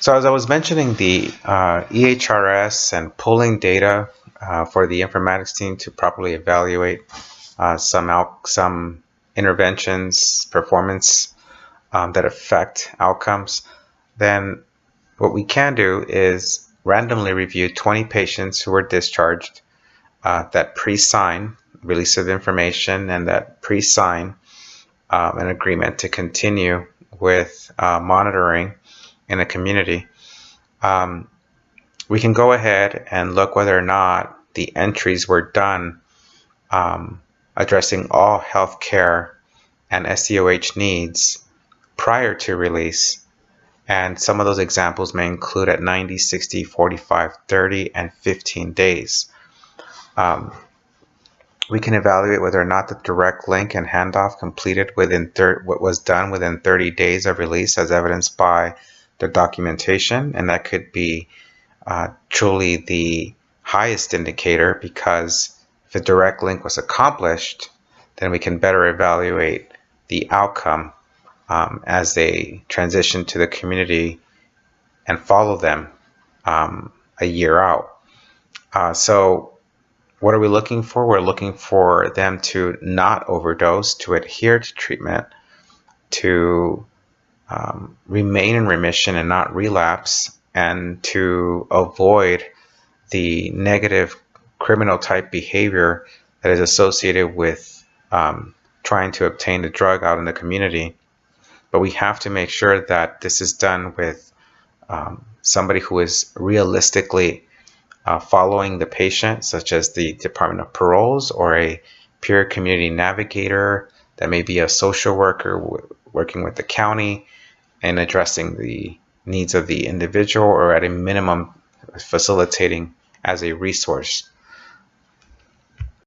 So as I was mentioning, the EHRS and pulling data for the informatics team to properly evaluate some interventions, performance that affect outcomes, then what we can do is randomly review 20 patients who were discharged that pre-sign release of information and that pre-sign an agreement to continue with monitoring in a community. We can go ahead and look whether or not the entries were done addressing all healthcare and SDOH needs prior to release. And some of those examples may include at 90, 60, 45, 30, and 15 days. We can evaluate whether or not the direct link and handoff completed within what was done within 30 days of release as evidenced by the documentation, and that could be truly the highest indicator, because if a direct link was accomplished, then we can better evaluate the outcome as they transition to the community and follow them a year out. So what are we looking for? We're looking for them to not overdose, to adhere to treatment, to remain in remission and not relapse, and to avoid the negative criminal type behavior that is associated with trying to obtain the drug out in the community. But we have to make sure that this is done with somebody who is realistically following the patient, such as the Department of Paroles or a peer community navigator that may be a social worker working with the county and addressing the needs of the individual, or at a minimum facilitating as a resource.